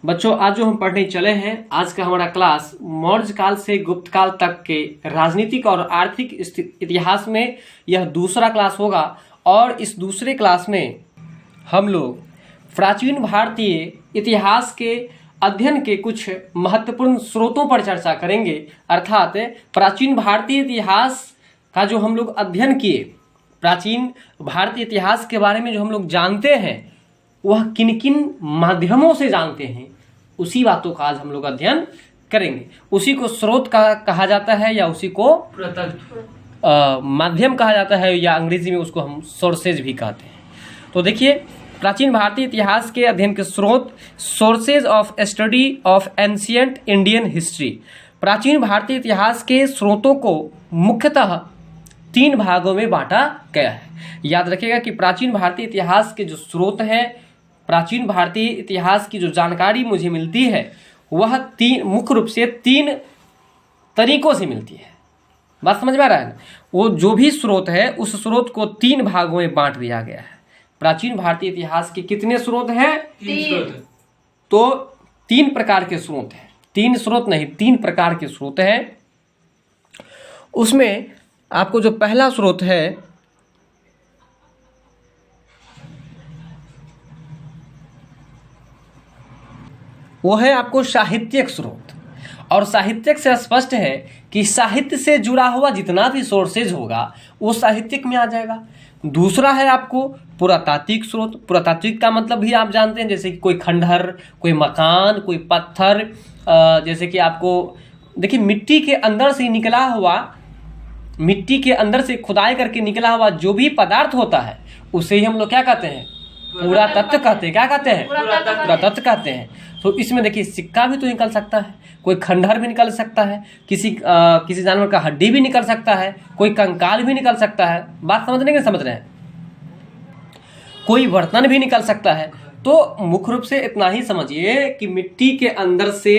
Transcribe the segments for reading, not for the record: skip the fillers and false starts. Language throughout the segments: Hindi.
बच्चों, आज जो हम पढ़ने चले हैं, आज का हमारा क्लास मौर्य काल से गुप्त काल तक के राजनीतिक और आर्थिक इतिहास में यह दूसरा क्लास होगा। और इस दूसरे क्लास में हम लोग प्राचीन भारतीय इतिहास के अध्ययन के कुछ महत्वपूर्ण स्रोतों पर चर्चा करेंगे। अर्थात प्राचीन भारतीय इतिहास का जो हम लोग अध्ययन किए, प्राचीन भारतीय इतिहास के बारे में जो हम लोग जानते हैं, वह किन किन माध्यमों से जानते हैं, उसी बातों का आज हम लोग अध्ययन करेंगे। उसी को स्रोत का कहा जाता है या उसी को माध्यम कहा जाता है, या अंग्रेजी में उसको हम सोर्सेज भी कहते हैं। तो देखिए, प्राचीन भारतीय इतिहास के अध्ययन के स्रोत, sources of study of ancient Indian history. प्राचीन भारतीय इतिहास के स्रोतों को मुख्यतः 3 भागों में बांटा गया है। याद रखिएगा कि प्राचीन भारतीय इतिहास के जो स्रोत हैं, प्राचीन भारतीय इतिहास की जो जानकारी मुझे मिलती है, वह मुख्य रूप से 3 तरीकों से मिलती है। बात समझ में आ रहा है ना? वो जो भी स्रोत है, उस स्रोत को 3 भागों में बांट दिया गया है। प्राचीन भारतीय इतिहास के कितने स्रोत हैं? 3। तो 3 प्रकार के स्रोत हैं। 3 स्रोत नहीं, 3 प्रकार के स्रोत हैं। उसमें आपको जो पहला स्रोत है वो है आपको साहित्यिक स्रोत। और साहित्यिक से स्पष्ट है कि साहित्य से जुड़ा हुआ जितना भी सोर्सेज होगा वो साहित्यिक में आ जाएगा। दूसरा है आपको पुरातात्विक स्रोत। पुरातात्विक का मतलब भी आप जानते हैं, जैसे कि कोई खंडहर, कोई मकान, कोई पत्थर, जैसे कि आपको देखिए मिट्टी के अंदर से निकला हुआ, मिट्टी के अंदर से खुदाई करके निकला हुआ जो भी पदार्थ होता है उसे ही हम लोग क्या कहते हैं? पुरातत्व कहते हैं। क्या कहते हैं? पुरातत्व कहते हैं। तो इसमें देखिए सिक्का भी तो निकल सकता है, कोई खंडहर भी निकल सकता है, किसी जानवर का हड्डी भी निकल सकता है, कोई कंकाल भी निकल सकता है। बात समझ नहीं समझ रहे हैं? कोई बर्तन भी निकल सकता है। तो मुख्य रूप से इतना ही समझिए कि मिट्टी के अंदर से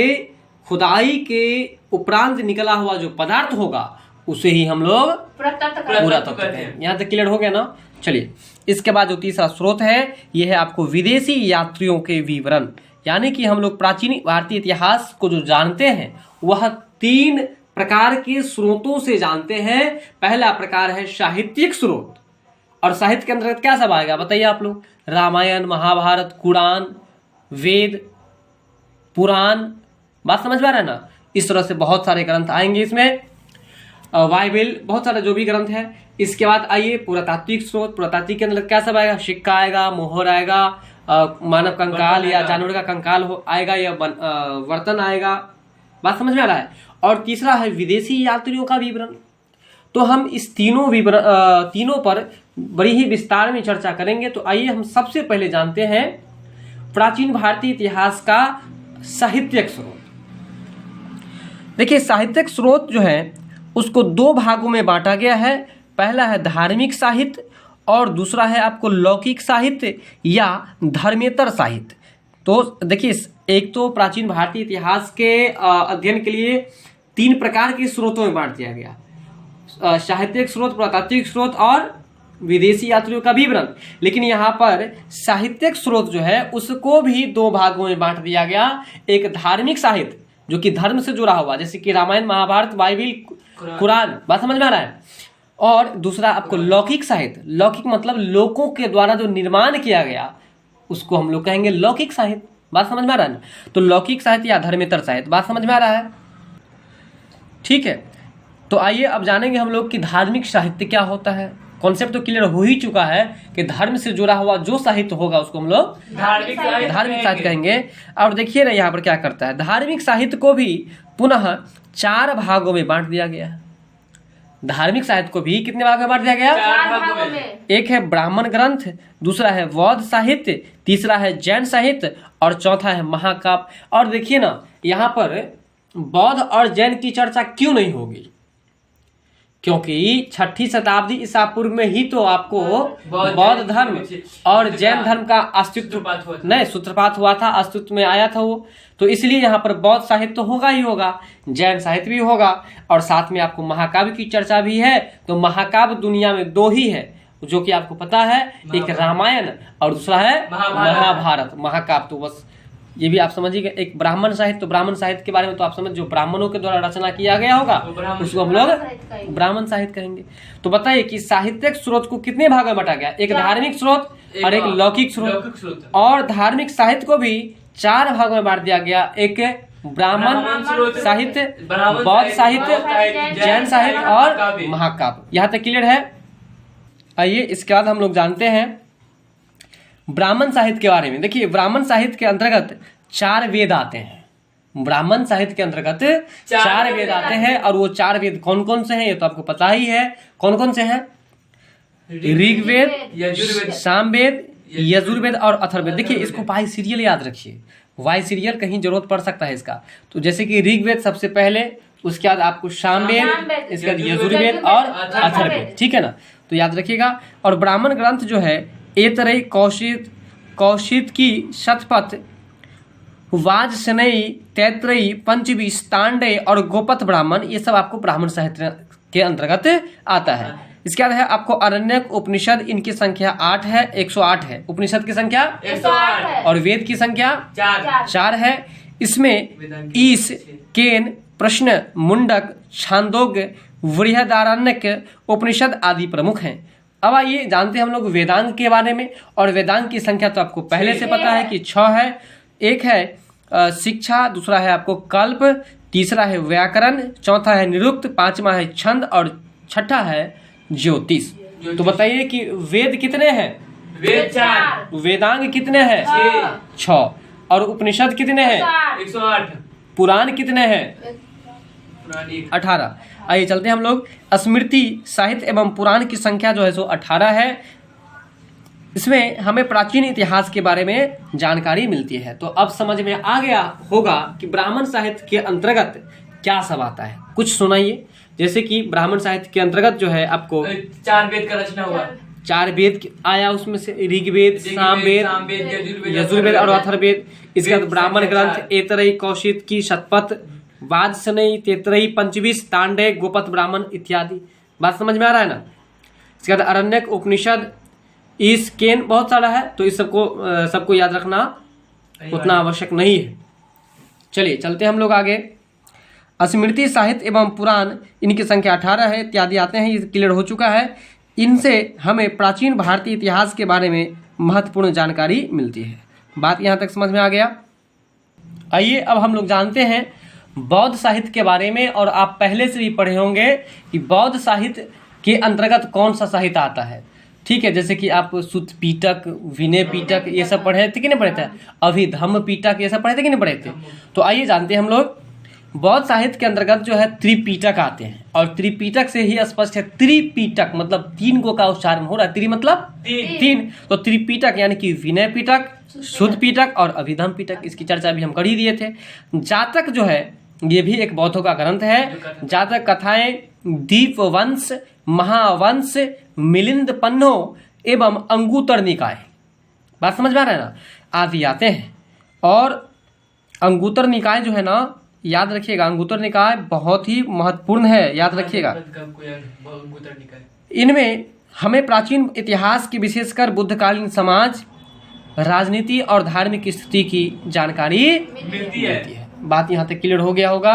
खुदाई के उपरांत निकला हुआ जो पदार्थ होगा उसे ही हम लोग पुरातत्व कहते हैं। यहाँ तक क्लियर हो गया ना? चलिए, इसके बाद जो तीसरा स्रोत है यह है आपको विदेशी यात्रियों के विवरण। यानी कि हम लोग प्राचीन भारतीय इतिहास को जो जानते हैं वह 3 प्रकार के स्रोतों से जानते हैं। पहला प्रकार है साहित्यिक स्रोत। और साहित्य के अंतर्गत क्या सब आएगा बताइए आप लोग? रामायण, महाभारत, कुरान, वेद, पुराण। बात समझ में आ रहा है ना? इस तरह से बहुत सारे ग्रंथ आएंगे इसमें, बाइबल, बहुत सारे जो भी ग्रंथ है। इसके बाद आइए पुरातात्विक स्रोत। पुरातात्विक के अंदर क्या सब आएगा? सिक्का आएगा, मोहर आएगा, मानव कंकाल या जानवर का कंकाल आएगा, या बर्तन आएगा। बात समझ में आ रहा है? और तीसरा है विदेशी यात्रियों का विवरण। तो हम इस तीनों पर बड़ी ही विस्तार में चर्चा करेंगे। तो आइए हम सबसे पहले जानते हैं प्राचीन भारतीय इतिहास का साहित्यिक स्रोत। देखिए, साहित्यिक स्रोत जो है उसको 2 भागों में बांटा गया है। पहला है धार्मिक साहित्य और दूसरा है आपको लौकिक साहित्य या धर्मेतर साहित्य। तो देखिए, एक तो प्राचीन भारतीय इतिहास के अध्ययन के लिए 3 प्रकार के स्रोतों में बांट दिया गया, साहित्यिक स्रोत, पुरातात्विक स्रोत और विदेशी यात्रियों का विवरण। लेकिन यहाँ पर साहित्यिक स्रोत जो है उसको भी 2 भागों में बांट दिया गया। एक धार्मिक साहित्य जो कि धर्म से जुड़ा हुआ, जैसे कि रामायण, महाभारत, बाइबल, कुरान। बात समझ में आ रहा है? और दूसरा आपको लौकिक साहित्य। लौकिक मतलब लोगों के द्वारा जो निर्माण किया गया उसको हम लोग कहेंगे लौकिक साहित्य। बात समझ में आ रहा है ना? तो लौकिक साहित्य या धर्मेतर साहित्य। बात समझ में आ रहा है? ठीक है, तो आइए अब जानेंगे हम लोग कि धार्मिक साहित्य क्या होता है। कॉन्सेप्ट तो क्लियर हो ही चुका है कि धर्म से जुड़ा हुआ जो साहित्य होगा उसको हम लोग धार्मिक साहित्य कहेंगे। और देखिए ना यहाँ पर क्या करता है, धार्मिक साहित्य को भी पुनः 4 भागों में बांट दिया गया है। धार्मिक साहित्य को भी कितने भागों में बांट दिया गया? 4 भागों में। एक है ब्राह्मण ग्रंथ, दूसरा है बौद्ध साहित्य, तीसरा है जैन साहित्य और चौथा है महाकाव्य। और देखिए ना, यहाँ पर बौद्ध और जैन की चर्चा क्यों नहीं होगी? क्योंकि 6ठी शताब्दी ईसा पूर्व में ही तो आपको बौद्ध धर्म और जैन धर्म का सूत्रपात हुआ था, अस्तित्व में आया था वो। तो इसलिए यहाँ पर बौद्ध साहित्य तो होगा ही होगा, जैन साहित्य भी होगा, और साथ में आपको महाकाव्य की चर्चा भी है। तो महाकाव्य दुनिया में 2 ही है, जो कि आपको पता है, एक रामायण और दूसरा है महाभारत। महाकाव्य तो बस ये भी आप समझिए। एक ब्राह्मण साहित्य, तो ब्राह्मण साहित्य के बारे में तो आप समझ, जो ब्राह्मणों के द्वारा रचना किया गया होगा उसको हम लोग ब्राह्मण साहित्य कहेंगे। तो बताइए कि साहित्यिक स्रोत को कितने भागों में बांटा गया? एक धार्मिक स्रोत और एक लौकिक स्रोत। और धार्मिक साहित्य को भी 4 भागों में बांट दिया गया। एक ब्राह्मण साहित्य, बौद्ध साहित्य, जैन साहित्य और महाकाव्य। यहाँ तक क्लियर है? आइए इसके बाद हम लोग जानते हैं ब्राह्मण साहित्य के बारे में। देखिए ब्राह्मण साहित्य के अंतर्गत 4 वेद आते हैं। ब्राह्मण साहित्य के अंतर्गत 4 वेद आते हैं। और वो 4 वेद कौन कौन से हैं ये तो आपको पता ही है। कौन कौन से हैं? ऋग्वेद, सामवेद, यजुर्वेद और अथर्ववेद। देखिए इसको बाई सीरियल याद रखिए, वाई सीरियल कहीं जरूरत पड़ सकता है इसका। तो जैसे कि ऋग्वेद सबसे पहले, उसके बाद आपको सामवेद, इसके बाद यजुर्वेद और अथर्ववेद, ठीक है ना? तो याद रखिएगा। और ब्राह्मण ग्रंथ जो है ऐतरेय, कौशिक की शतपथ, वाजसनेयी, तैत्रेयी, पंचवी, तांडेय और गोपथ ब्राह्मण, ये सब आपको ब्राह्मण साहित्य के अंतर्गत आता है। इसके बाद है आपको अरण्यक उपनिषद, इनकी संख्या 8 है, 108 है। उपनिषद की संख्या 108 और वेद की संख्या 4 है। इसमें ईश, केन, प्रश्न, मुंडक, छांदोग्य, बृहदारण्यक उपनिषद आदि प्रमुख हैं। अब आइए जानते हैं हम लोग वेदांग के बारे में। और वेदांग की संख्या तो आपको पहले से पता है कि 6 है। एक है शिक्षा, दूसरा है आपको कल्प, तीसरा है व्याकरण, चौथा है निरुक्त, 5वां है छंद और छठा है ज्योतिष। तो बताइए कि वेद कितने हैं? वेद 4। वेदांग कितने हैं? 6। और उपनिषद कितने हैं? 108। पुराण कितने हैं? 18। आइए चलते हैं हम लोग। स्मृति, साहित्य एवं पुराण की संख्या जो है सो 18 है। इसमें हमें प्राचीन इतिहास के बारे में जानकारी मिलती है। तो अब समझ में आ गया होगा कि ब्राह्मण साहित्य के अंतर्गत क्या सब आता है। कुछ सुनाइए। जैसे कि ब्राह्मण साहित्य के अंतर्गत जो है आपको 4 वेद का रचना हुआ। 4 वेद आया, उसमें से ऋग्वेद, सामवेद, यजुर्वेद और अथर्ववेद। इसके बाद ब्राह्मण ग्रंथ ऐतरेय, कौशिक की शतपथ, वाजसनेयी, तैत्रेयी, पंचवी, तांडेय, गोपथ ब्राह्मण इत्यादि। बात समझ में आ रहा है ना? इसके बाद अरण्यक उपनिषद, ईश, केन, बहुत सारा है। तो इस सबको याद रखना उतना आवश्यक नहीं है। चलिए चलते हम लोग आगे। स्मृति, साहित्य एवं पुराण, इनकी संख्या 18 है इत्यादि आते हैं। ये क्लियर हो चुका है। इनसे हमें प्राचीन भारतीय इतिहास के बारे में महत्वपूर्ण जानकारी मिलती है। बात यहाँ तक समझ में आ गया? आइए अब हम लोग जानते हैं बौद्ध साहित्य के बारे में। और आप पहले से भी पढ़े होंगे कि बौद्ध साहित्य के अंतर्गत कौन सा साहित्य आता है। ठीक है, जैसे कि आप सुत्त पीटक, विनय पीटक, ये सब पढ़े थे कि नहीं पढ़े थे? अभिधम्म पीटक, ये सब पढ़े थे कि नहीं पढ़े थे? तो आइए जानते हैं हम लोग। बौद्ध साहित्य के अंतर्गत जो है त्रिपीटक आते हैं। और त्रिपीटक से ही स्पष्ट है, त्रिपीटक मतलब 3 को का उच्चारण हो रहा है। त्रि मतलब 3। तो त्रिपीटक यानी कि विनय पीटक, शुद्ध पीटक और अभिधम्म पीटक, इसकी चर्चा भी हम कर ही दिए थे। जातक जो है ये भी एक बौद्धों का ग्रंथ है। जातक कथाएं, दीपवंश, महावंश, मिलिंद पन्नो एवं अंगुतर निकाय, बात समझ में आ रहा है ना, आदि आते हैं। और अंगुतर निकाय जो है ना, याद रखिएगा, अंगुतर निकाय बहुत ही महत्वपूर्ण है, याद रखिएगा। इनमें हमें प्राचीन इतिहास की, विशेषकर बुद्धकालीन समाज, राजनीति और धार्मिक स्थिति की जानकारी मिलती है। बात यहाँ तक क्लियर हो गया होगा।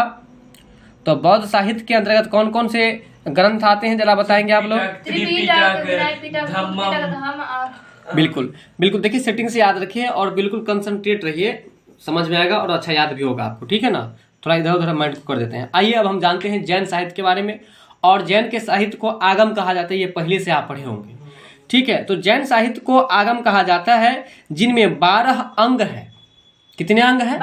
तो बौद्ध साहित्य के अंतर्गत कौन कौन से ग्रंथ आते हैं जरा बताएंगे आप लोग? बिल्कुल बिल्कुल, देखिए सेटिंग से याद रखिए और बिल्कुल कंसंट्रेट रहिए, समझ में आएगा और अच्छा याद भी होगा आपको। ठीक है ना? थोड़ा इधर उधर माइंड को कर देते हैं। आइए अब हम जानते हैं जैन साहित्य के बारे में। और जैन के साहित्य को आगम कहा जाता है, ये पहले से आप पढ़े होंगे। ठीक है, तो जैन साहित्य को आगम कहा जाता है जिनमें 12 अंग है। कितने अंग है?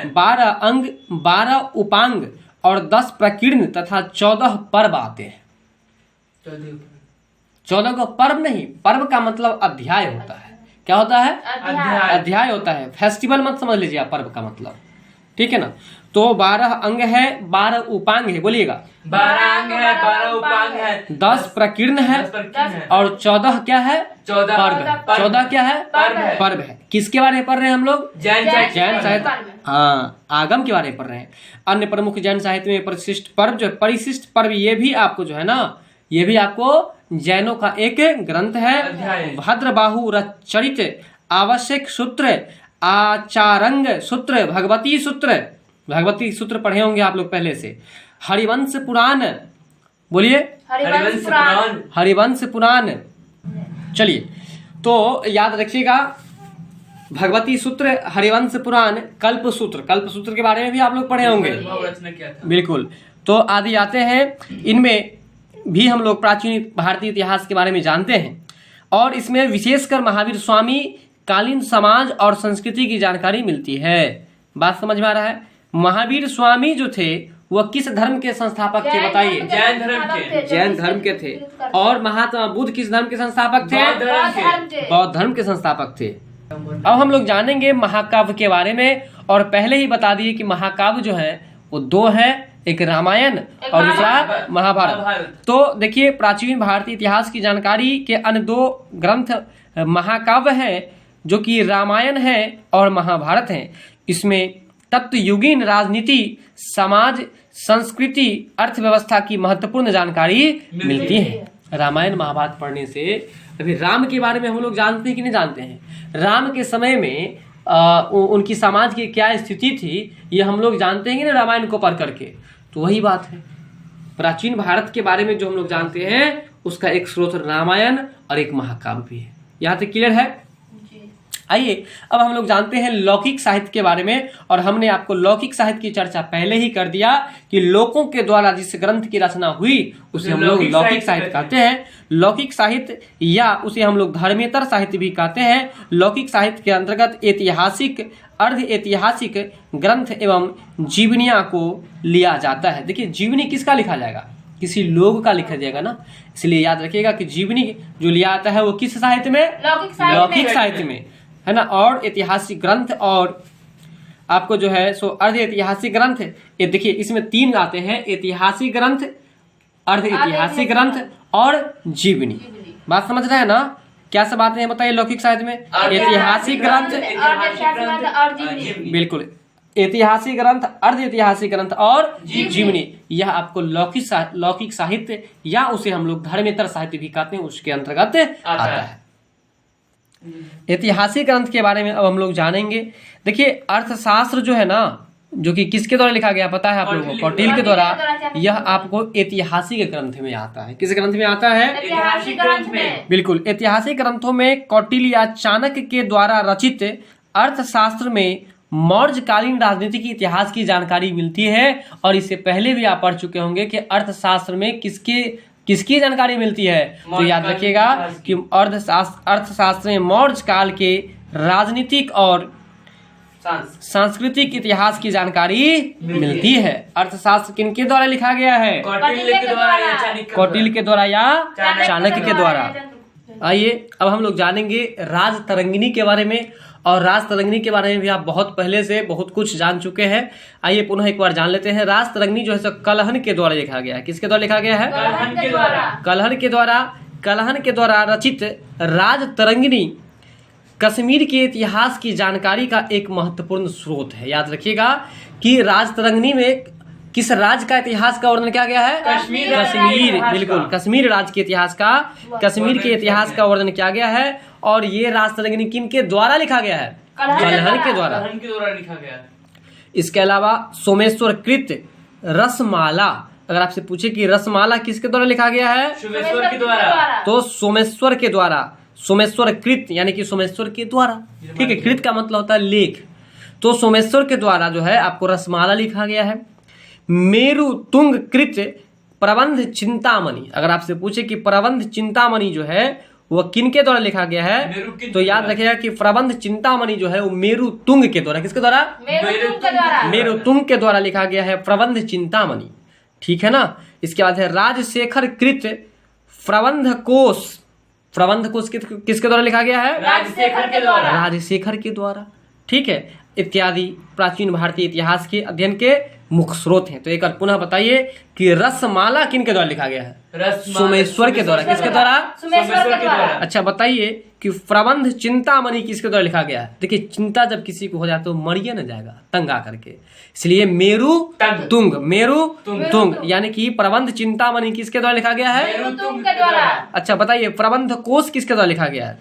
12 अंग, 12 उपांग और 10 प्रकीर्ण तथा 14 पर्व आते हैं। 14 को पर्व नहीं, पर्व का मतलब अध्याय होता है। क्या होता है? अध्याय होता है। फेस्टिवल मत समझ लीजिए आप पर्व का मतलब। ठीक है ना? तो 12 अंग है, 12 उपांग है, बोलिएगा। 12 अंग है, 12 उपांग है, 10 प्रकीर्ण है और 14 क्या है? पर्व है। 14 क्या है? पर्व है। किसके बारे में पढ़ रहे हैं हम लोग? जैन साहित्य। हाँ, आगम के बारे में पढ़ रहे हैं। अन्य प्रमुख जैन साहित्य में परिशिष्ट पर्व जो है, परिशिष्ट पर्व, ये भी आपको जो है ना, ये भी आपको जैनों का एक ग्रंथ है। भद्रबाहु रचरित आवश्यक सूत्र आचारंग सूत्र, भगवती सूत्र पढ़े होंगे आप लोग पहले से। हरिवंश पुराण, बोलिए हरिवंश पुराण। हरिवंश पुराण। चलिए तो याद रखिएगा, भगवती सूत्र, हरिवंश पुराण, कल्प सूत्र के बारे में भी आप लोग पढ़े होंगे, रचना किया था। बिल्कुल। तो आदि आते हैं, इनमें भी हम लोग प्राचीन भारतीय इतिहास के बारे में जानते हैं और इसमें विशेषकर महावीर स्वामी कालीन समाज और संस्कृति की जानकारी मिलती है। बात समझ में आ रहा है? महावीर स्वामी जो थे वह किस धर्म के संस्थापक थे बताइए? जैन धर्म के। जैन धर्म के थे। और महात्मा बुद्ध किस धर्म के संस्थापक थे? बौद्ध धर्म के। बौद्ध धर्म के संस्थापक थे। अब हम लोग जानेंगे महाकाव्य के बारे में, और पहले ही बता दिए कि महाकाव्य जो है वो दो है, एक रामायण और दूसरा महाभारत। तो देखिए, प्राचीन भारतीय इतिहास की जानकारी के अन्य दो ग्रंथ महाकाव्य हैं, जो कि रामायण है और महाभारत है। इसमें तत्वयुगीन राजनीति, समाज, संस्कृति, अर्थव्यवस्था की महत्वपूर्ण जानकारी मिलती है। रामायण महाभारत पढ़ने से अभी राम के बारे में हम लोग जानते हैं कि नहीं जानते हैं? राम के समय में उनकी समाज की क्या स्थिति थी, ये हम लोग जानते हैं कि नहीं रामायण को पढ़ करके? तो वही बात है, प्राचीन भारत के बारे में जो हम लोग जानते हैं उसका एक स्रोत रामायण और एक महाकाव्य भी है। यहाँ तक क्लियर है? आइए अब हम लोग जानते हैं लौकिक साहित्य के बारे में, और हमने आपको लौकिक साहित्य की चर्चा पहले ही कर दिया कि लोगों के द्वारा जिस ग्रंथ की रचना हुई उसे हम लोग लौकिक साहित्य कहते हैं। लौकिक साहित्य या उसे हम लोग धर्मेतर साहित्य भी कहते हैं। लौकिक साहित्य के अंतर्गत ऐतिहासिक, अर्ध ऐतिहासिक ग्रंथ एवं जीवनियां को लिया जाता है। देखिए, जीवनी किसका लिखा जाएगा? किसी लोग का लिखा जाएगा ना, इसलिए याद रखिएगा कि जीवनी जो लिया आता है वो किस साहित्य में? लौकिक साहित्य में, है ना। और ऐतिहासिक ग्रंथ और आपको जो है सो अर्ध ऐतिहासिक ग्रंथ, ये देखिए इसमें तीन आते हैं, ऐतिहासिक ग्रंथ, अर्ध ऐतिहासिक ग्रंथ और जीवनी। बात समझ रहे हैं ना? क्या सब आते हैं बताइए लौकिक साहित्य में? ऐतिहासिक ग्रंथ, बिल्कुल, ऐतिहासिक ग्रंथ, अर्ध ऐतिहासिक ग्रंथ और जीवनी। यह आपको लौकिक साहित्य या उसे हम लोग धर्मेतर साहित्य भी कहते हैं, उसके अंतर्गत आता है। ऐतिहासिक ग्रंथ के बारे में अब हम लोग जानेंगे। देखिए, अर्थशास्त्र जो है ना, जो कि किसके द्वारा लिखा गया पता है आप लोगों को? कौटिल्य के द्वारा। यह आपको ऐतिहासिक ग्रंथ में आता है। किस ग्रंथ में आता है? ऐतिहासिक ग्रंथ में। बिल्कुल, ऐतिहासिक ग्रंथों में कौटिल्य या चाणक्य के द्वारा रचित अर्थशास्त्र में मौर्यकालीन राजनीति की इतिहास की जानकारी मिलती है। और इससे पहले भी आप पढ़ चुके होंगे कि अर्थशास्त्र में किसकी जानकारी मिलती है? तो याद रखिएगा कि अर्थशास्त्र में मौर्य काल के राजनीतिक और सांस्कृतिक इतिहास की जानकारी मिलती है। अर्थशास्त्र किनके द्वारा लिखा गया है? कौटिल्य के द्वारा या चाणक्य के द्वारा। आइए अब हम लोग जानेंगे राजतरंगिणी के बारे में, और राजतरंगिणी के बारे में भी आप बहुत पहले से बहुत कुछ जान चुके हैं। आइए पुनः एक बार जान लेते हैं। राजतरंगिणी जो है सो कलहन के द्वारा लिखा गया है। किसके द्वारा लिखा गया है? कलहन के द्वारा रचित राजतरंगिणी कश्मीर के इतिहास की जानकारी का एक महत्वपूर्ण स्रोत है। याद रखिएगा कि राजतरंगिणी में किस राज्य का इतिहास का वर्णन किया गया है? कश्मीर, बिल्कुल, कश्मीर राज्य के इतिहास का, कश्मीर के इतिहास का वर्णन किया गया है। और ये राजतरंगिणी किनके द्वारा लिखा गया है? कलहन के द्वारा लिखा गया है। इसके अलावा सोमेश्वर कृत रसमाला, अगर आपसे पूछे कि रसमाला किसके द्वारा लिखा गया है? सोमेश्वर के द्वारा। तो सोमेश्वर के द्वारा, सोमेश्वर कृत यानी कि सोमेश्वर के द्वारा, ठीक है। कृत का मतलब होता है लेख, तो सोमेश्वर के द्वारा जो है आपको रसमाला लिखा गया है। मेरु तुंग कृत प्रबंध चिंतामणि, अगर आपसे पूछे कि प्रबंध चिंतामणि जो है वह किनके द्वारा लिखा गया है, तो याद रखिएगा कि प्रबंध चिंतामणि जो है वो मेरु तुंग के द्वारा, किसके द्वारा? मेरु तुंग के द्वारा लिखा गया है प्रबंध चिंतामणि, ठीक है ना। इसके बाद है राजशेखर कृत प्रबंध कोश, प्रबंध कोश किसके द्वारा लिखा गया है? राजशेखर के द्वारा, ठीक है। इत्यादि प्राचीन भारतीय इतिहास के अध्ययन के मुख्य स्रोत हैं। तो एक बार पुनः बताइए कि रसमाला किनके द्वारा लिखा गया है? सोमेश्वर के द्वारा। किसके द्वारा? सोमेश्वर के द्वारा। अच्छा बताइए कि प्रबंध चिंतामणि किसके द्वारा लिखा गया है? देखिए, चिंता जब किसी को हो जाए तो मरिए न जाएगा तंगा करके, इसलिए मेरु तुंग यानी कि प्रबंध चिंतामणि किसके द्वारा लिखा गया है? मेरु तुंग के द्वारा। अच्छा बताइए, प्रबंध कोश किसके द्वारा लिखा गया है?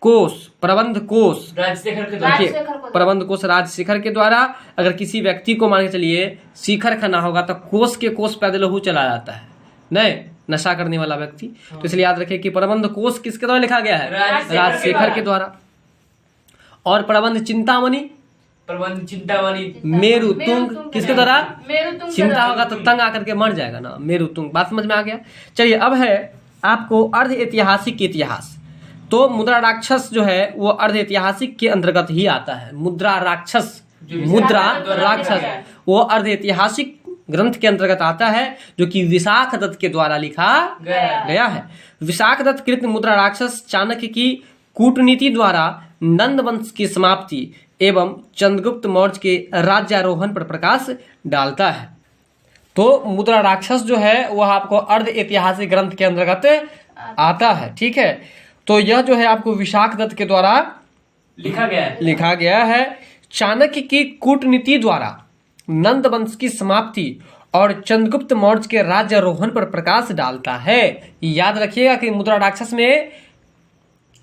कोष, प्रबंध कोष, राजशेखर के द्वारा। देखिए प्रबंध कोष राजशेखर के द्वारा। अगर किसी व्यक्ति को मान के चलिए शिखर खाना होगा तो कोष के कोष पैदल लहू चला जाता है, नहीं नशा करने वाला व्यक्ति। तो इसलिए याद रखिए कि प्रबंध कोष किसके द्वारा लिखा गया है? राजशेखर के द्वारा। और प्रबंध चिंतामणि, प्रबंध चिंतामणि, मेरु तुंग किसके द्वारा? मेरुतुंग चिंता होगा तो तंग आकर के मर जाएगा ना, मेरु तुंग। बात समझ में आ गया? चलिए अब है आपको अर्ध ऐतिहासिक इतिहास। तो मुद्रा राक्षस जो है वो अर्ध ऐतिहासिक के अंतर्गत ही आता है। मुद्रा राक्षस, मुद्रा राक्षस वो अर्ध ऐतिहासिक ग्रंथ के अंतर्गत आता है, जो कि विशाख दत्त के द्वारा लिखा गया है। विशाख दत्त कृत मुद्रा राक्षस चाणक्य की कूटनीति द्वारा नंद वंश की समाप्ति एवं चंद्रगुप्त मौर्य के राज्यारोहण पर प्रकाश डालता है। तो मुद्रा राक्षस जो है वह आपको अर्ध ऐतिहासिक ग्रंथ के अंतर्गत आता है, ठीक है। तो यह जो है आपको विशाख दत्त के द्वारा लिखा गया है। चाणक्य की कूटनीति द्वारा नंद वंश की समाप्ति और चंद्रगुप्त मौर्य के राज्यारोहण पर प्रकाश डालता है। याद रखिएगा कि मुद्रा राक्षस में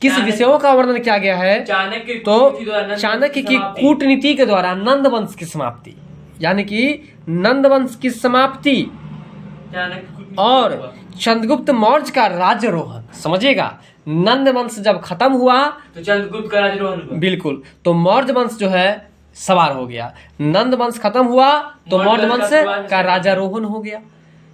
किस विषयों का वर्णन किया गया है? तो चाणक्य की कूटनीति के द्वारा नंद वंश की समाप्ति, यानी कि नंद वंश की समाप्ति और चंद्रगुप्त मौर्य का राज्यारोहण। समझिएगा, नंद वंश जब खत्म हुआ तो चंद्रगुप्त का राज्यारोहण हुआ। बिल्कुल, तो मौर्य वंश जो है सवार हो गया। नंद वंश खत्म हुआ तो मौर्य वंश का राज्यारोहण हो गया।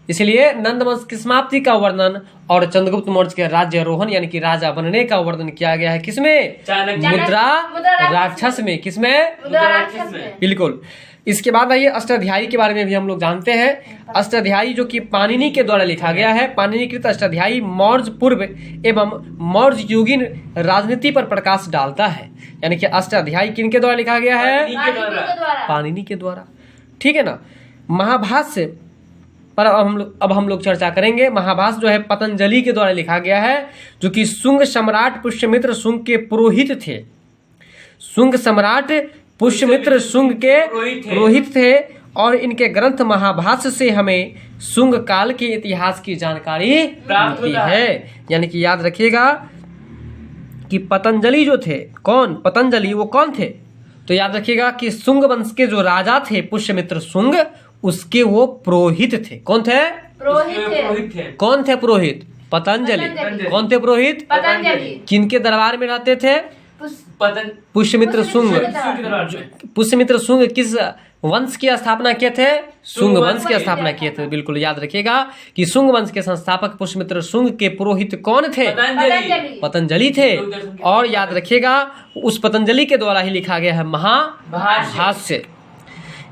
इसलिए नंद वंश की समाप्ति का वर्णन और चंद्रगुप्त मौर्य के राज्यारोहण यानी कि राजा बनने का वर्णन किया गया है। किसमें? मुद्रा राक्षस में। किसमें? मुद्रा राक्षस में। बिल्कुल। इसके बाद आइए अष्टाध्यायी के बारे में भी हम लोग जानते हैं। अष्टाध्यायी जो कि पाणिनि के द्वारा लिखा गया है। पाणिनि कृत अष्टाध्यायी मौर्य पूर्व एवं मौर्य युगीन राजनीति पर प्रकाश डालता है। यानी कि अष्टाध्यायी किनके द्वारा लिखा गया है? पाणिनि के द्वारा, ठीक है ना। महाभाष्य पर अब हम लोग चर्चा करेंगे। महाभाष्य जो है पतंजलि के द्वारा लिखा गया है, जो कि शुंग सम्राट पुष्यमित्र शुंग के पुरोहित थे। शुंग सम्राट पुष्यमित्र शुंग के पुरोहित थे और इनके ग्रंथ महाभाष्य से हमें शुंग काल के इतिहास की जानकारी मिलती है। यानी कि याद रखिएगा कि पतंजलि जो थे, कौन पतंजलि, वो कौन थे? तो याद रखिएगा कि शुंग वंश के जो राजा थे पुष्यमित्र शुंग, उसके वो पुरोहित थे। कौन थे? पुरोहित थे। कौन थे पुरोहित? पतंजलि। कौन थे पुरोहित? पतंजलि। किनके दरबार में रहते थे? पुष्यमित्र शुंग। पुष्यमित्र शुंग किस वंश की स्थापना किए थे? शुंग वंश की स्थापना किए थे। बिल्कुल याद रखिएगा कि शुंग वंश के संस्थापक पुष्यमित्र शुंग के पुरोहित कौन थे? पतंजलि थे। और याद रखिएगा उस पतंजलि के द्वारा ही लिखा गया है महाभाष्य।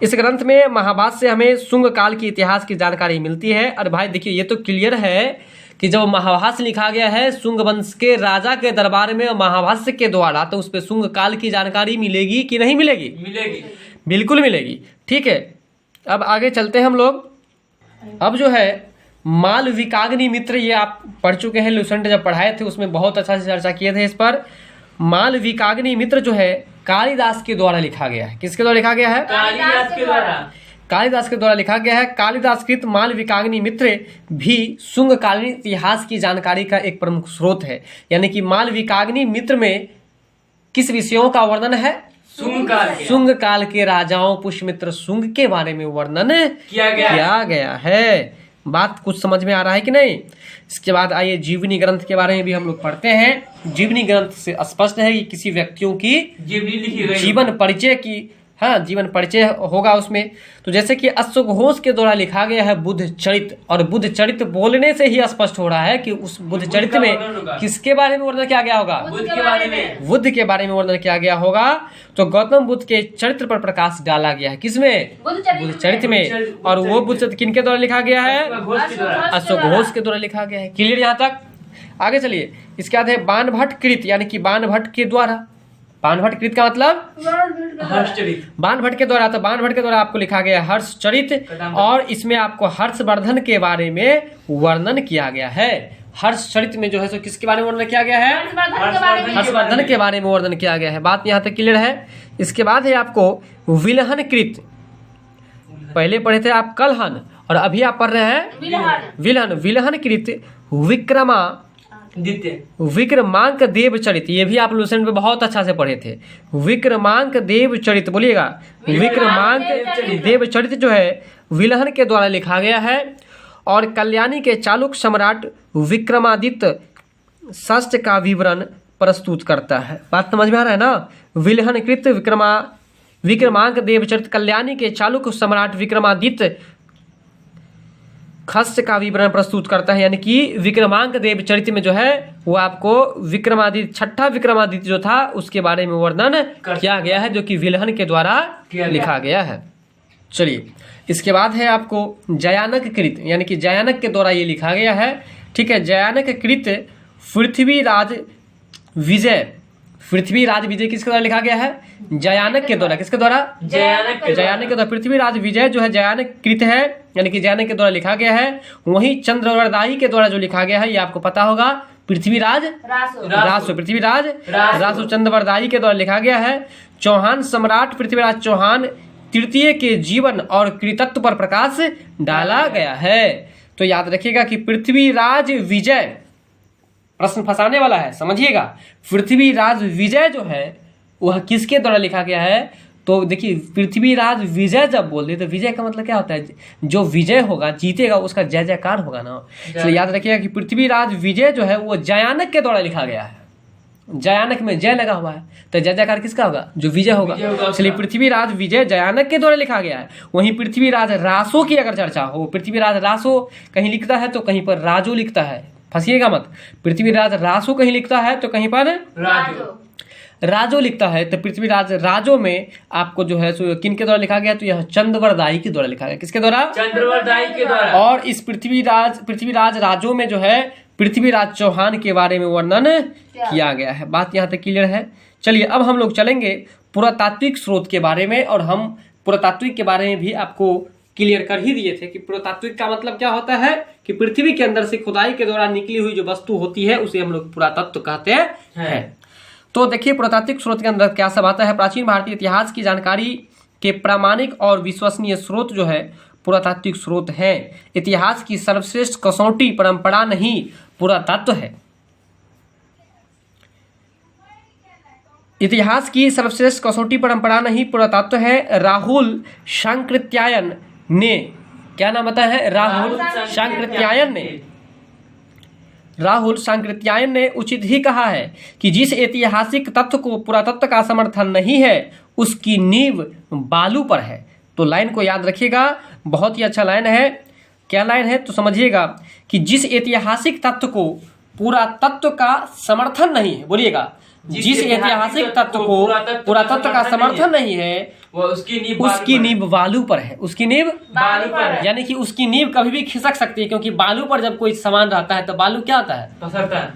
इस ग्रंथ में महाभाष्य से हमें शुंग काल की इतिहास की जानकारी मिलती है। और भाई देखिए, ये तो क्लियर है कि जब महाभाष्य लिखा गया है शुंग वंश के राजा के दरबार में महाभाष्य के द्वारा, तो उस पे शुंग काल की जानकारी मिलेगी कि नहीं मिलेगी? मिलेगी, बिल्कुल मिलेगी, ठीक है। अब आगे चलते हैं हम लोग। अब जो है मालविकाग्नि मित्र, ये आप पढ़ चुके हैं, लुसेंट जब पढ़ाए थे उसमें बहुत अच्छा से चर्चा किए थे इस पर। मालविकाग्नि मित्र जो है कालिदास के द्वारा लिखा गया है। किसके द्वारा लिखा गया है? कालिदास के द्वारा। कालिदास के द्वारा लिखा गया है। कालिदास कृत मालविकाग्नि मित्र भी शुंग कालीन इतिहास की जानकारी का एक प्रमुख स्रोत है। यानी कि मालविकाग्नि मित्र में किस विषयों का वर्णन है? शुंग काल के राजाओं पुष्यमित्र शुंग के बारे में वर्णन किया गया है। बात कुछ समझ में आ रहा है कि नहीं? इसके बाद आइए जीवनी ग्रंथ के बारे में भी हम लोग पढ़ते हैं। जीवनी ग्रंथ से स्पष्ट है कि किसी व्यक्तियों की जीवन परिचय की जीवन परिचय होगा उसमें। तो जैसे कि अश्वघोष के द्वारा लिखा गया है बुद्ध चरित्र, और बुद्ध चरित्र बोलने से ही स्पष्ट हो रहा है कि उस बुद्ध चरित्र में किसके बारे में वर्णन किया गया होगा? बुद्ध के बारे में। बुद्ध के बारे में वर्णन किया गया होगा। तो गौतम बुद्ध के चरित्र पर प्रकाश डाला गया है। किसमें? बुद्ध चरित्र में। और वो बुद्ध चरित्र किनके द्वारा लिखा गया है? अश्वघोष के द्वारा लिखा गया है। क्लियर यहाँ तक? आगे चलिए। इसके बाद है बाणभट्ट कृत, यानी कि बाणभट्ट के द्वारा। बाणभट्ट कृत का मतलब हर्षचरित। बाणभट्ट के द्वारा। तो बाणभट्ट के द्वारा आपको लिखा गया हर्षचरित, और इसमें आपको हर्षवर्धन के बारे में वर्णन किया गया है। हर्षचरित में जो है सो किसके बारे में वर्णन किया गया है? हर्षवर्धन के बारे में वर्णन किया गया है। बात यहाँ तक क्लियर है? इसके बाद है आपको विलहन कृत। पहले पढ़े थे आप कलहन, और अभी आप पढ़ रहे हैं विलहन। विलहन कृत विक्रमादित्य। विक्रमांक देव चरित, ये भी आप लूसेंट में बहुत अच्छा से पढ़े थे। विक्रमांक देव चरित, बोलिएगा। विक्रमांक देव चरित जो है विल्हन के द्वारा लिखा गया है और कल्याणी के चालुक्य सम्राट विक्रमादित्य षष्ठ का विवरण प्रस्तुत करता है। बात समझ में आ रहा है ना। विल्हन कृत विक्रमांक देव चरित कल्याणी के चालुक्य सम्राट विक्रमादित्य षष्ठ का विवरण प्रस्तुत करता है, यानी कि विक्रमांक देव चरित्र में जो है वो आपको विक्रमादित्य, छठा विक्रमादित्य जो था उसके बारे में वर्णन किया गया है, जो कि विल्हन के द्वारा लिखा गया है। चलिए, इसके बाद है आपको जयानक कृत, यानी कि जयानक के द्वारा ये लिखा गया है। ठीक है, जयानक कृत पृथ्वीराज विजय, पृथ्वीराज विजय किसके द्वारा लिखा गया है? जयानक के द्वारा। किसके द्वारा? जयानक के जयानक के द्वारा पृथ्वीराज विजय जो है जयानक कृत है, यानी कि जयानक के द्वारा लिखा गया है। वहीं चंद्रवरदाई के द्वारा जो लिखा गया है ये आपको पता होगा, पृथ्वीराज रासो, पृथ्वीराज रासो चंद्रवरदाई के द्वारा लिखा गया है। चौहान सम्राट पृथ्वीराज चौहान तृतीय के जीवन और कृतित्व पर प्रकाश डाला गया है। तो याद रखिएगा कि पृथ्वीराज विजय, प्रश्न फंसाने वाला है, समझिएगा। पृथ्वीराज विजय जो है वह किसके द्वारा लिखा गया है? तो देखिए, पृथ्वीराज विजय जब बोलते तो विजय का मतलब क्या होता है? जो विजय होगा, जीतेगा, उसका जय जयकार होगा ना। इसलिए याद रखिएगा कि पृथ्वीराज विजय जो है वो जयानक के द्वारा लिखा गया है। जयानक में जय लगा हुआ है, तो जय जयकार किसका होगा? जो विजय होगा। इसलिए पृथ्वीराज विजय जयानक के द्वारा लिखा गया है। वहीं पृथ्वीराज रासो की अगर चर्चा हो, पृथ्वीराज रासो कहीं लिखता है तो कहीं पर राजो लिखता है, फंसिएगा मत। पृथ्वीराज रासो कहीं लिखता है तो कहीं पर राजो लिखता है। तो पृथ्वीराज राजो में आपको जो है किन के द्वारा लिखा गया? तो यह चंद्रवरदाई के द्वारा लिखा गया। किसके द्वारा? चंद्रवरदाई के द्वारा। और इस पृथ्वीराज राजो में जो है पृथ्वीराज चौहान के बारे में वर्णन किया गया है। बात यहाँ तक क्लियर है। चलिए, अब हम लोग चलेंगे पुरातात्विक स्रोत के बारे में, और हम पुरातात्विक के बारे में भी आपको क्लियर कर ही दिए थे कि पुरातात्विक का मतलब क्या होता है कि पृथ्वी के अंदर से खुदाई के दौरान निकली हुई जो वस्तु होती है उसे हम लोग पुरातत्व कहते हैं। तो देखिए, पुरातात्विक स्रोत के अंदर क्या सब आता है। प्राचीन भारतीय इतिहास की जानकारी के प्रामाणिक और विश्वसनीय स्रोत जो है पुरातात्विक स्रोत हैं। इतिहास की सर्वश्रेष्ठ कसौटी परंपरा नहीं, पुरातत्व है। इतिहास की सर्वश्रेष्ठ कसौटी परंपरा नहीं, पुरातत्व है। राहुल शांकृत्यायन ने, क्या नाम बताया है? राहुल शांकृत्यायन ने उचित ही कहा है कि जिस ऐतिहासिक तथ्य को पुरातत्व का समर्थन नहीं है उसकी नींव बालू पर है। तो लाइन को याद रखिएगा, बहुत ही अच्छा लाइन है। क्या लाइन है? तो समझिएगा कि जिस ऐतिहासिक तथ्य को पुरातत्व का समर्थन नहीं है, बोलिएगा, जिस ऐतिहासिक तत्व को पुरातत्व का समर्थन नहीं है वो उसकी नींव बालू पर है। उसकी नींव बालू पर है, यानी कि उसकी नींव कभी भी खिसक सकती है, क्योंकि बालू पर जब कोई सामान रहता है तो बालू क्या होता है? पसरता है।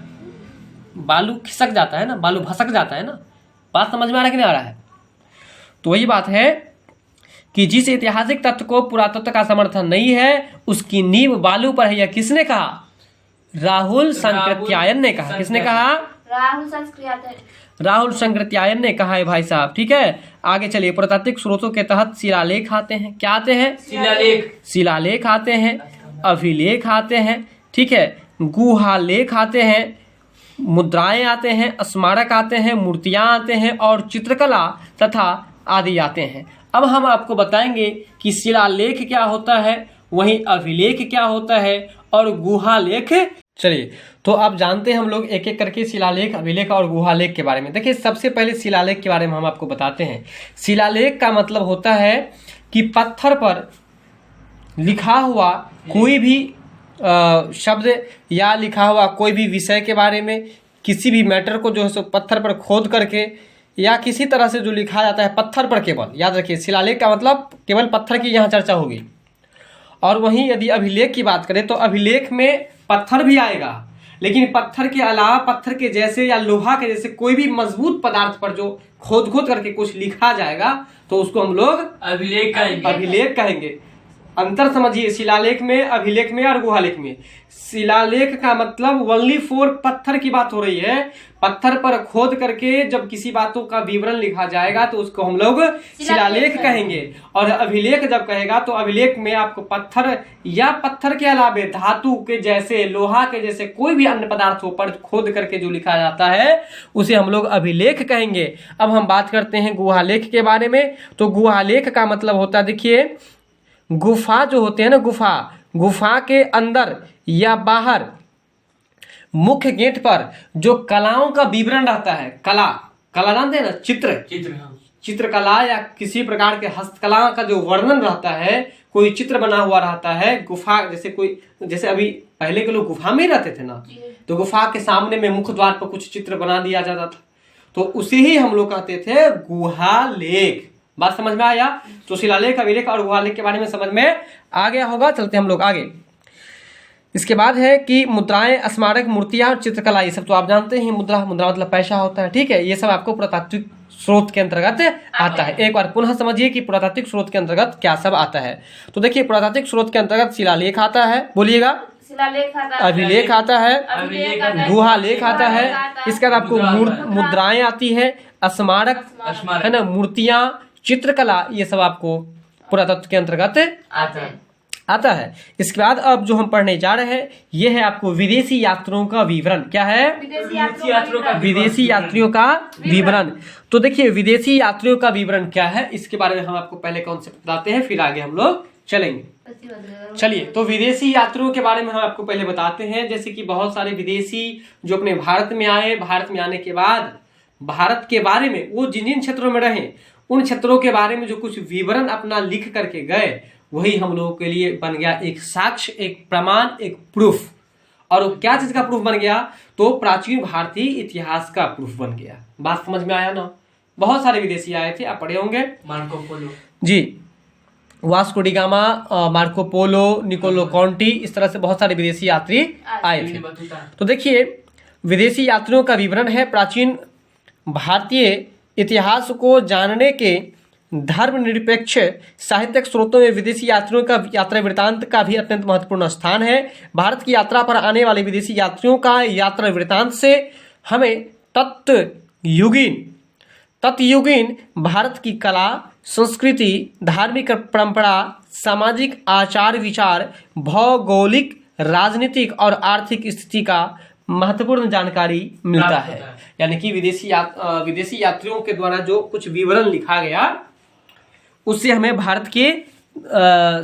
बालू खिसक जाता है ना, बालू भसक जाता है ना। बात समझ में आ रहा है कि नहीं आ रहा है? तो वही बात है कि जिस ऐतिहासिक तत्व को पुरातत्व का समर्थन नहीं है उसकी नींव बालू पर है। यह किसने कहा? राहुल शांकृत्यायन ने कहा। किसने कहा? राहुल शांकृत्यायन ने कहा है भाई साहब। ठीक है, आगे चलिए। पुरातात्विक स्रोतों के तहत शिलालेख आते हैं। क्या आते हैं? शिलालेख आते हैं, अभिलेख आते हैं, ठीक है, गुहालेख आते हैं, मुद्राएं आते हैं, स्मारक आते हैं, मूर्तियां आते हैं और चित्रकला तथा आदि आते हैं। अब हम आपको बताएंगे कि शिलालेख क्या होता है, वहीं अभिलेख क्या होता है और गुहालेख। चलिए, तो आप जानते हैं हम लोग एक एक करके शिलालेख, अभिलेख और गुहालेख के बारे में। देखिए, सबसे पहले शिलालेख के बारे में हम आपको बताते हैं। शिलालेख का मतलब होता है कि पत्थर पर लिखा हुआ कोई भी शब्द या लिखा हुआ कोई भी विषय के बारे में, किसी भी मैटर को जो है सो पत्थर पर खोद करके या किसी तरह से जो लिखा जाता है पत्थर पर केवल। याद रखिए, शिलालेख का मतलब केवल पत्थर की यहाँ चर्चा होगी। और वहीं यदि अभिलेख की बात करें तो अभिलेख में पत्थर भी आएगा, लेकिन पत्थर के अलावा पत्थर के जैसे या लोहा के जैसे कोई भी मजबूत पदार्थ पर जो खोद खोद करके कुछ लिखा जाएगा तो उसको हम लोग अभिलेख कहेंगे। अंतर समझिए शिलालेख में, अभिलेख में और गुहालेख में। शिलालेख का मतलब ओनली फॉर पत्थर की बात हो रही है। पत्थर पर खोद करके जब किसी बातों का विवरण लिखा जाएगा तो उसको हम लोग शिलालेख कहेंगे। और अभिलेख जब कहेगा तो अभिलेख में आपको पत्थर या पत्थर के अलावे धातु के जैसे, लोहा के जैसे कोई भी अन्य पदार्थों पर खोद करके जो लिखा जाता है उसे हम लोग अभिलेख कहेंगे। अब हम बात करते हैं गुहालेख के बारे में। तो गुहालेख का मतलब होता है, देखिए गुफा जो होते हैं ना, गुफा के अंदर या बाहर मुख्य गेट पर जो कलाओं का विवरण रहता है, कला जानते हैं ना, चित्रकला या किसी प्रकार के हस्तकला का जो वर्णन रहता है, कोई चित्र बना हुआ रहता है। गुफा जैसे अभी पहले के लोग गुफा में ही रहते थे ना, तो गुफा के सामने में मुख्य द्वार पर कुछ चित्र बना दिया जाता था, तो उसे ही हम लोग कहते थे गुहालेख। बात समझ में आया? तो शिलालेख, अभिलेख और गुहालेख के बारे में समझ में आ गया होगा। चलते हम लोग आगे। इसके बाद है कि मुद्राएं, स्मारक, मूर्तियां और चित्रकला, ये सब तो आप जानते हैं। मुद्रा मतलब पैसा होता है, ठीक है। ये सब आपको पुरातात्विक स्रोत के अंतर्गत आता है। एक बार पुनः समझिए कि पुरातात्विक स्रोत के अंतर्गत क्या सब आता है। तो देखिए पुरातात्विक स्रोत के अंतर्गत शिलालेख आता है, बोलिएगा, अभिलेख आता है, गुहालेख आता है। इसके बाद आपको मुद्राएं आती है, स्मारक है ना, मूर्तियां, चित्रकला, ये सब आपको पुरातत्व के अंतर्गत आता है। इसके बाद अब जो हम पढ़ने जा रहे हैं ये है आपको विदेशी यात्रियों का विवरण। क्या है? विदेशी यात्रियों का विवरण। तो देखिए विदेशी यात्रियों का विवरण क्या है, इसके बारे में हम आपको पहले कॉन्सेप्ट बताते हैं, फिर आगे हम लोग चलेंगे। चलिए, तो विदेशी यात्रियों के बारे में हम आपको पहले बताते हैं। जैसे कि बहुत सारे विदेशी जो अपने भारत में आए, भारत में आने के बाद भारत के बारे में वो जिन जिन क्षेत्रों में रहे उन क्षेत्रों के बारे में जो कुछ विवरण अपना लिख करके गए, वही हम लोगों के लिए बन गया एक साक्ष्य, एक प्रमाण, एक प्रूफ। और क्या चीज का प्रूफ बन गया? तो प्राचीन भारतीय इतिहास का प्रूफ बन गया। बात समझ में आया ना? बहुत सारे विदेशी आए थे, आप पढ़े होंगे। Marco Polo ji, Vasco da Gama, Marco Polo, Niccolo Conti, इस तरह से बहुत सारे विदेशी यात्री आए थे। तो देखिए विदेशी यात्रियों का विवरण है। प्राचीन भारतीय इतिहास को जानने के धर्मनिरपेक्ष साहित्यिक स्रोतों में विदेशी यात्रियों का यात्रा वृत्तांत का भी अत्यंत महत्वपूर्ण स्थान है। भारत की यात्रा पर आने वाले विदेशी यात्रियों का यात्रा वृत्तांत से हमें तत्युगीन भारत की कला, संस्कृति, धार्मिक परंपरा, सामाजिक आचार विचार, भौगोलिक, राजनीतिक और आर्थिक स्थिति का महत्वपूर्ण जानकारी मिलता है। यानी कि विदेशी यात्रियों के द्वारा जो कुछ विवरण लिखा गया उससे हमें भारत के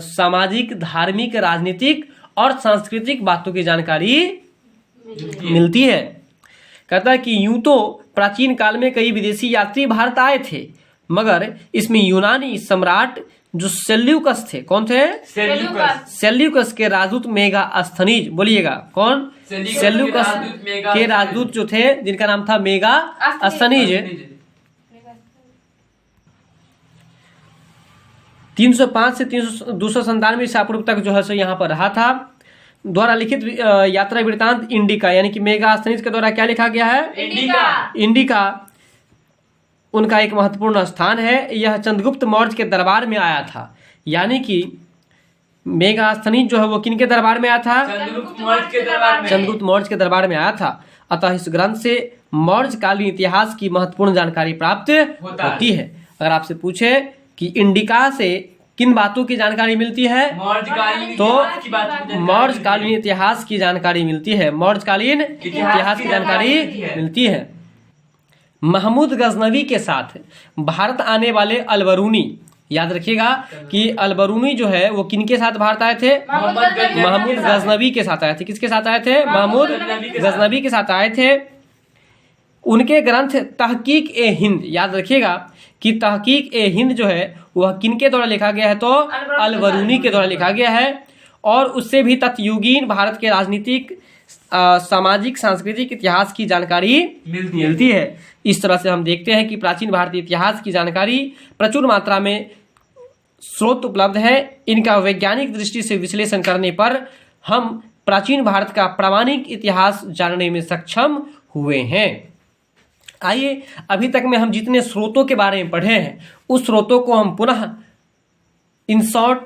सामाजिक, धार्मिक, राजनीतिक और सांस्कृतिक बातों की जानकारी मिलती है। कहता है कि यूं तो प्राचीन काल में कई विदेशी यात्री भारत आए थे, मगर इसमें यूनानी सम्राट जो सेल्यूकस थे, कौन थे? सेल्यूकस के राजदूत मेगास्थनीज, बोलिएगा कौन? सेल्यूकस के राजदूत जो थे जिनका नाम था मेगास्थनीज, 305 से 297 ईसा पूर्व तक जो है सो यहाँ पर रहा था। द्वारा लिखित यात्रा वृत्तांत इंडिका, यानी कि मेगास्थनीज के द्वारा क्या लिखा गया है? इंडिका उनका एक महत्वपूर्ण स्थान है। यह चंद्रगुप्त मौर्य के दरबार में आया था। यानी कि मेगास्थनीज जो है वो किनके दरबार में आया था? चंद्रगुप्त मौर्य के दरबार में आया था। अतः इस ग्रंथ से मौर्य कालीन इतिहास की महत्वपूर्ण जानकारी प्राप्त होती है। अगर आपसे पूछे कि इंडिका से किन बातों की जानकारी मिलती है, तो मौर्य कालीन इतिहास की जानकारी मिलती है। मौर्य कालीन इतिहास की जानकारी मिलती है। महमूद गजनवी के साथ भारत आने वाले अलबरूनी, याद रखिएगा कि अलबरूनी जो है वो किनके साथ भारत आए थे? महमूद गजनवी के साथ आए थे। किसके साथ आए थे? महमूद गजनवी के साथ आए थे। उनके ग्रंथ तहकीक ए हिंद, याद रखिएगा कि तहकीक ए हिंद जो है वह किनके द्वारा लिखा गया है? तो अलबरूनी के द्वारा लिखा गया है। और उससे भी तत्युगीन भारत के राजनीतिक, सामाजिक, सांस्कृतिक इतिहास की जानकारी मिलती है। इस तरह से हम देखते हैं कि प्राचीन भारतीय इतिहास की जानकारी प्रचुर मात्रा में स्रोत उपलब्ध है। इनका वैज्ञानिक दृष्टि से विश्लेषण करने पर हम प्राचीन भारत का प्रामाणिक इतिहास जानने में सक्षम हुए हैं। आइए, अभी तक में हम जितने स्रोतों के बारे में पढ़े हैं उस स्रोतों को हम पुनः इन शॉर्ट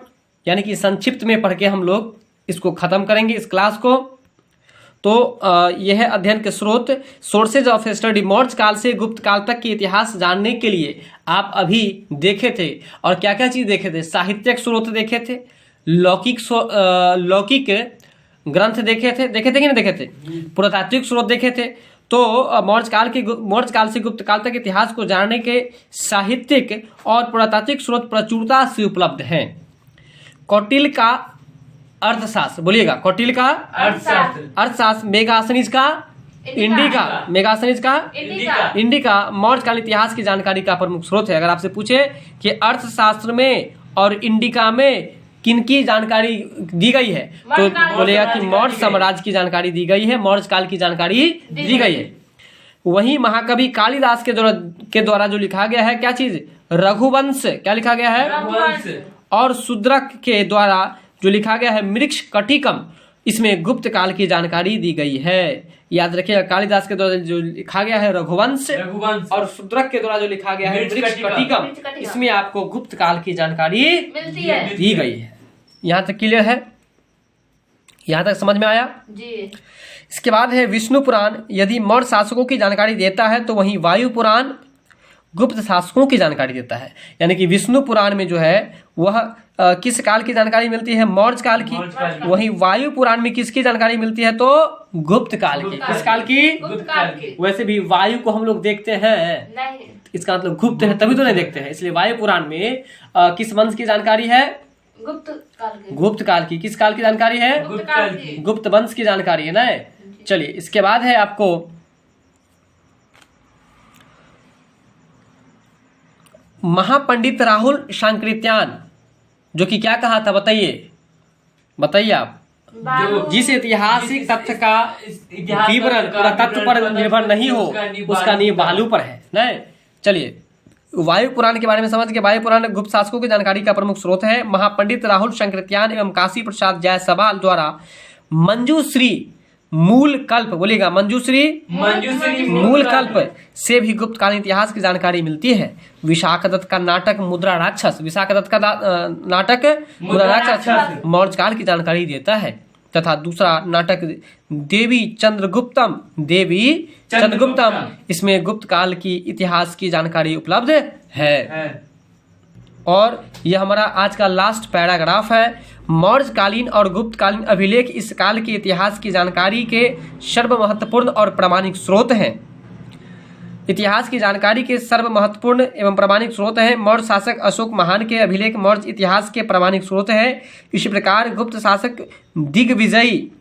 यानी कि संक्षिप्त में पढ़ के हम लोग इसको खत्म करेंगे इस क्लास को। तो यह है अध्ययन के स्रोत, सोर्सेज ऑफ स्टडी। मौर्य काल से गुप्त काल तक के इतिहास जानने के लिए आप अभी देखे थे, और क्या क्या चीज देखे थे? साहित्यिक स्रोत देखे थे, लौकिक ग्रंथ देखे थे कि नहीं देखे थे? पुरातात्विक स्रोत देखे थे। तो मौर्य काल से गुप्त काल तक इतिहास को जानने के साहित्यिक और पुरातात्विक स्रोत प्रचुरता से उपलब्ध हैं। कौटिल्य का अर्थशास्त्र, बोलिएगा, कौटिल्य का अर्थशास्त्र, मेगास्थनीज का इंडिका मौर्य काल इतिहास की जानकारी का प्रमुख स्रोत है। अगर आपसे पूछे कि अर्थशास्त्र में और इंडिका में किनकी जानकारी दी गई है, तो बोलेगा कि मौर्य साम्राज्य की जानकारी दी गई है, मौर्य काल की जानकारी दी गई है। वहीं महाकवि कालिदास के द्वारा जो लिखा गया है, क्या चीज? रघुवंश। क्या लिखा गया है? और शूद्रक के द्वारा जो लिखा गया है मृक्ष कटिकम, इसमें गुप्त काल की जानकारी दी गई है। याद रखिएगा, कालिदास के द्वारा जो लिखा गया है रघुवंश, और शूद्रक के द्वारा जो लिखा गया है मृक्ष कटिकम, इसमें आपको गुप्त काल की जानकारी दी गई है। यहाँ तक क्लियर है? यहाँ तक समझ में आया जी। इसके बाद है विष्णु पुराण। यदि मौर्य शासकों की जानकारी देता है तो वहीं वायु पुराण गुप्त शासकों की जानकारी देता है। यानी कि विष्णु पुराण में जो है वह किस काल की जानकारी मिलती है? मौर्य काल की। वहीं वायु पुराण में किसकी जानकारी मिलती है? तो गुप्त काल की। किस काल की? गुप्त काल की। वैसे भी वायु को हम लोग देखते हैं नहीं, इसका मतलब गुप्त है, तभी तो नहीं देखते हैं। इसलिए वायु पुराण में किस वंश की जानकारी है? गुप्त काल की। गुप्त काल की। किस काल की जानकारी है? गुप्त काल की। गुप्त वंश की जानकारी है ना। चलिए, इसके बाद है आपको महापंडित राहुल सांकृत्यान, जो कि क्या कहा था? बताइए आप। जिस ऐतिहासिक तथ्य का विवरण पुरातत्व पर निर्भर नहीं हो, उसका नींव बालू पर है ना। चलिए, वायु पुराण के बारे में समझ के। वायु पुराण गुप्त शासकों की जानकारी का प्रमुख स्रोत है। महापंडित राहुल सांकृत्यान एवं काशी प्रसाद जायसवाल द्वारा मंजूश्री मूल कल्प, बोलिएगा, मंजूश्री मूल कल्प से भी गुप्त कालीन इतिहास की जानकारी मिलती है। विशाख दत्त का नाटक मुद्रा राक्षस, मौर्य काल की जानकारी देता है। तथा दूसरा नाटक देवी चंद्रगुप्तम, इसमें गुप्त काल की इतिहास की जानकारी उपलब्ध है। और यह हमारा आज का लास्ट पैराग्राफ है। मौर्यकालीन और गुप्तकालीन अभिलेख इस काल के इतिहास की जानकारी के सर्व महत्वपूर्ण और प्रामाणिक स्रोत हैं। इतिहास की जानकारी के सर्व महत्वपूर्ण एवं प्रामाणिक स्रोत हैं। मौर्य शासक अशोक महान के अभिलेख मौर्य इतिहास के प्रामाणिक स्रोत है। इसी प्रकार गुप्त शासक दिग्विजयी,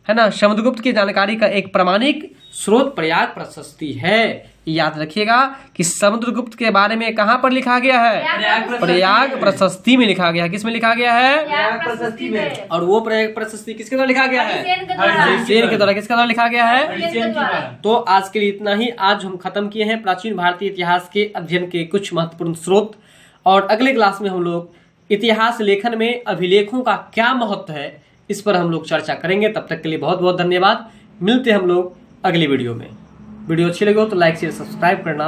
है ना, समुद्रगुप्त की जानकारी का एक प्रामाणिक स्रोत प्रयाग प्रशस्ति है। याद रखिएगा कि समुद्रगुप्त के बारे में कहाँ पर लिखा गया है? प्रयाग प्रशस्ति में लिखा गया है। किसमें लिखा गया है? प्रयाग प्रशस्ति में। और वो प्रयाग प्रशस्ति किसके द्वारा लिखा गया है? हरिसेन के द्वारा। किसके द्वारा लिखा गया है? हरिसेन के द्वारा। तो आज के लिए इतना ही। आज हम खत्म किए हैं प्राचीन भारतीय इतिहास के अध्ययन के कुछ महत्वपूर्ण स्रोत, और अगले क्लास में हम लोग इतिहास लेखन में अभिलेखों का क्या महत्व है, इस पर हम लोग चर्चा करेंगे। तब तक के लिए बहुत बहुत धन्यवाद। मिलते हैं हम लोग अगली वीडियो में। वीडियो अच्छी लगी हो तो लाइक शेयर सब्सक्राइब करना